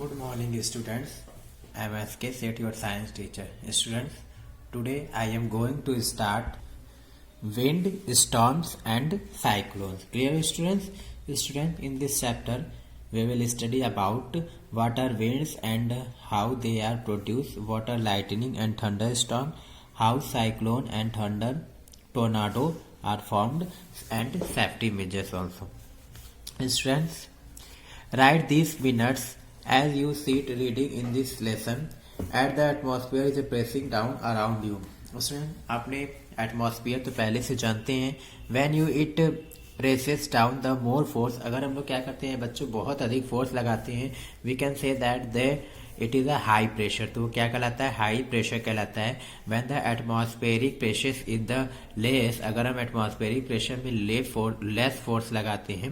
Good morning, students. I am SK Set, your science teacher. Students, today I am going to start wind, storms, and cyclones. Clear, students? Students, in this chapter, we will study about what are winds and how they are produced, what are lightning and thunderstorm, how cyclone and thunder, tornado are formed, and safety measures also. Students, write these minutes as you sit reading in this lesson at the atmosphere is pressing down around you. Student, आपने atmosphere तो पहले से जानते हैं. when you it presses down the more force, अगर हम लोग क्या करते हैं बच्चों बहुत अधिक फोर्स लगाते हैं, we can say that it is a high pressure. तो वो क्या कहलाता है? हाई प्रेशर कहलाता है. when the atmospheric pressure is the less, अगर हम एटमॉस्फेरिक प्रेशर में लेस फोर्स लगाते हैं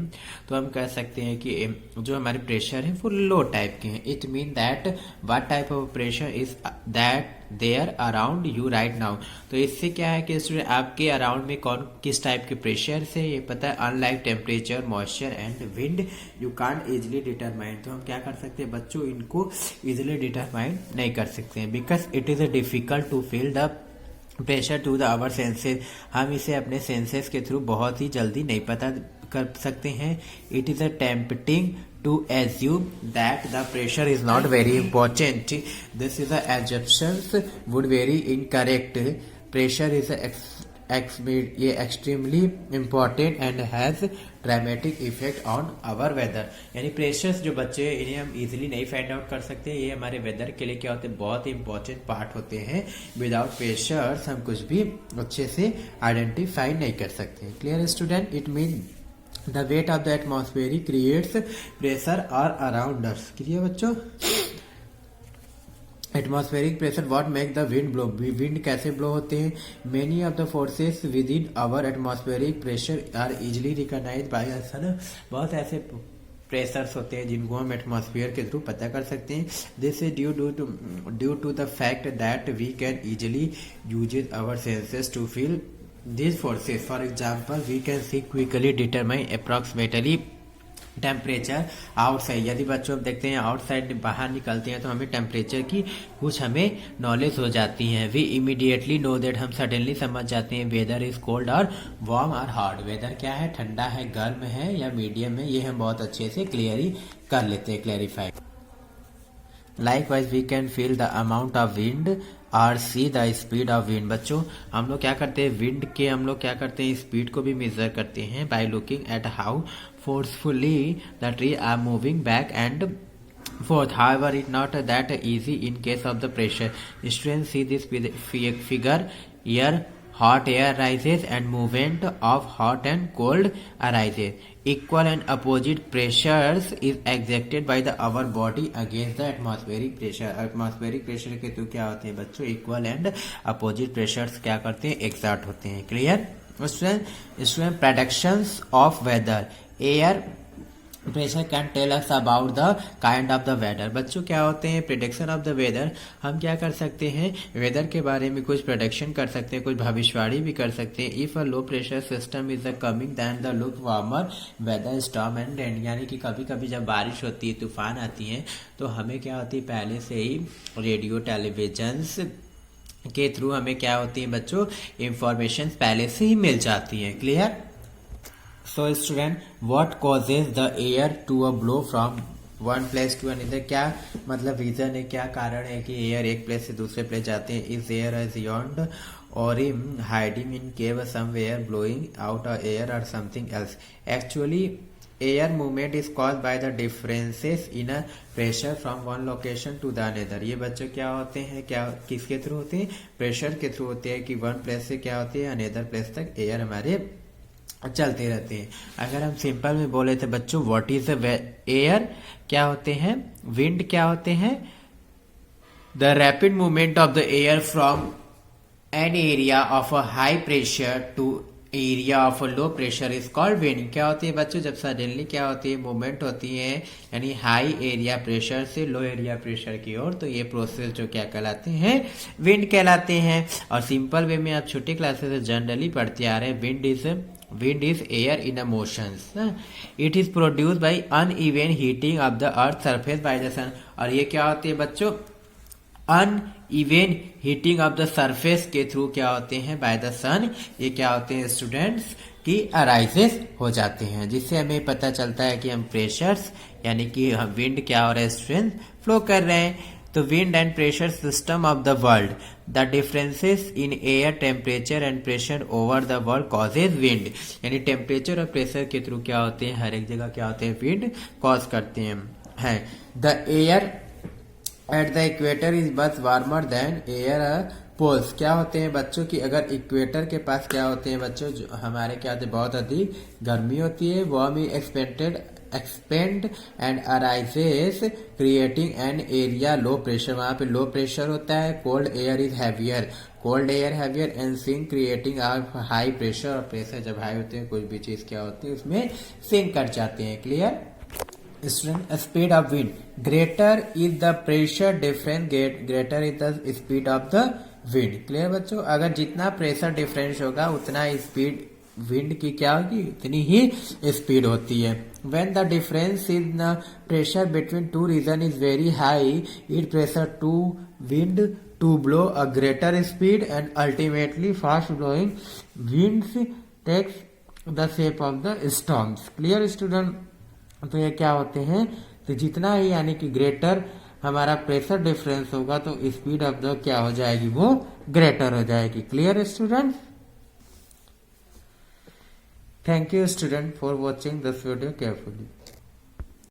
तो हम कह सकते हैं कि जो हमारे प्रेशर है वो लो टाइप के हैं. It mean that what type of pressure is that there around you right now. तो इससे क्या है कि स्टूडेंट आपके अराउंड में किस टाइप के प्रेशर से ये पता है. Unlike temperature, moisture and wind you can't easily determine. तो हम क्या कर सकते हैं बच्चों, इनको इजिली डिटरमाइन नहीं कर सकते हैं because it is difficult to feel the pressure to the our senses. हम इसे अपने सेंसेस के थ्रू बहुत ही जल्दी नहीं पता कर सकते हैं. It is a tempting to assume that the pressure is not very important. This is a assumptions would very incorrect. Pressure is extremely important and has dramatic effect on our weather. यानी pressures जो बच्चे इन्हें हम easily नहीं find out कर सकते. ये हमारे वेदर के लिए क्या होते हैं, बहुत ही इंपॉर्टेंट पार्ट होते हैं. विदाउट प्रेशर्स हम कुछ भी अच्छे से आइडेंटिफाई नहीं कर सकते. Clear student? It mean the weight of the atmosphere creates pressure all around us. Clear बच्चों? Atmospheric pressure what make the wind blow. Wind कैसे ब्लो होते हैं? Many of the forces within our atmospheric pressure are easily recognised by us. है ना, बहुत ऐसे pressures होते हैं जिनको हम एटमॉस्फेयर के थ्रू पता कर सकते हैं. This is due to the fact that we can easily use our senses to feel these forces. For example, we can see quickly determine approximately temperature outside. यदि बच्चों हम देखते हैं आउटसाइड बाहर निकलते हैं तो हमें टेम्परेचर की कुछ हमें नॉलेज हो जाती है. वी इमीडिएटली नो दैट, हम सडनली समझ जाते हैं वेदर इज कोल्ड और वार्म और हॉट. वेदर क्या है, ठंडा है, गर्म है या मीडियम है, ये हम बहुत अच्छे से क्लियरली कर लेते हैं, clarify. Likewise, we can feel the amount of wind और see the speed of wind. बच्चों हम लोग क्या करते हैं, विंड के हम लोग क्या करते हैं, स्पीड को भी मेजर करते हैं by looking at how forcefully the tree are moving back and forth. However, it not that easy in case of the pressure. Students see this figure here. Hot air rises and movement of hot and cold arises. Equal and opposite pressures is exerted by the our body against the atmospheric pressure. Atmospheric pressure के तो क्या होते हैं बच्चों, equal and opposite pressures क्या करते हैं, exert होते हैं. Clear? Student, predictions of weather. Air pressure can tell us about the kind of the weather. बच्चों क्या होते हैं प्रिडिक्शन ऑफ द वेदर. हम क्या कर सकते हैं, वेदर के बारे में कुछ प्रोडिक्शन कर सकते हैं, कुछ भविष्यवाणी भी कर सकते हैं. If a low pressure system is coming then the look warmer weather storm and rain. यानी कि कभी कभी जब बारिश होती है, तूफान आती है, तो हमें क्या होती है पहले से ही रेडियो टेलीविजन के थ्रू हमें क्या होती है बच्चों, इंफॉर्मेशन पहले से ही मिल जाती है. Clear? So student, what causes the air to blow from one place to another? क्या मतलब रीजन है, क्या कारण है कि एयर एक प्लेस से दूसरे प्लेस जाते हैं. इज एयर बियॉन्ड और hiding in cave somewhere blowing out air और something else. Actually air movement is cause by the differences in a pressure from one location to the another. ये बच्चों क्या होते हैं, क्या किसके थ्रू होते हैं, प्रेशर के थ्रू होते हैं कि वन प्लेस से क्या होती है अनदर प्लेस तक एयर हमारे चलते रहते हैं. अगर हम सिंपल में बोले तो बच्चों व्हाट इज एयर क्या होते हैं, विंड क्या होते हैं, the rapid movement of the air from an area of a high pressure to area of low pressure is called wind. क्या होती है बच्चों, जब सडनली क्या होती है मूवमेंट होती है यानी हाई एरिया प्रेशर से लो एरिया प्रेशर की ओर, तो ये प्रोसेस जो क्या कहलाते हैं, विंड कहलाते हैं. और सिंपल वे में आप छोटी क्लासेस से जनरली पढ़ते आ रहे हैं, wind is Wind is air in a motions. It is produced by uneven heating of the earth surface by the sun. और ये क्या होते हैं बच्चों? Uneven heating of the surface के थ्रू क्या होते हैं? बाय द सन. ये क्या होते हैं स्टूडेंट्स? की अराइजेस हो जाते हैं, जिससे हमें पता चलता है कि हम प्रेशर्स यानी कि हम विंड क्या हो रहा है स्टूडेंट? फ्लो कर रहे हैं. तो wind and pressure system of the world, the differences in air temperature and pressure over the world causes wind. यानी टेम्परेचर और प्रेशर के थ्रू क्या होते हैं? हर एक जगह क्या होते हैं? विंड कॉज करते हैं. The air at the equator is much warmer than air poles. क्या होते हैं बच्चों की? अगर इक्वेटर के पास क्या होते हैं बच्चों? जो हमारे क्या होते हैं? बहुत अधिक गर्मी होती है. Warm is expand and arises creating an area low pressure. वहां पे लो प्रेशर होता है. Cold air is heavier and sink creating high pressure. और प्रेशर जब हाई होते हैं कोई भी चीज क्या होती है उसमें सिंक कर जाते हैं. Clear student? Speed of wind, greater is the pressure difference, greater is the speed of the wind. Clear बच्चों? अगर जितना प्रेशर डिफरेंस होगा उतना स्पीड विंड की क्या होगी? उतनी ही स्पीड होती है. When the difference in the pressure between two regions is very high, it pressure to wind to blow a greater speed and ultimately fast blowing winds takes the shape of the storms. Clear student? तो ये क्या होते हैं? तो जितना ही यानी कि greater हमारा प्रेशर डिफरेंस होगा तो स्पीड ऑफ द क्या हो जाएगी? वो ग्रेटर हो जाएगी. Clear student? Thank you student for watching this video carefully.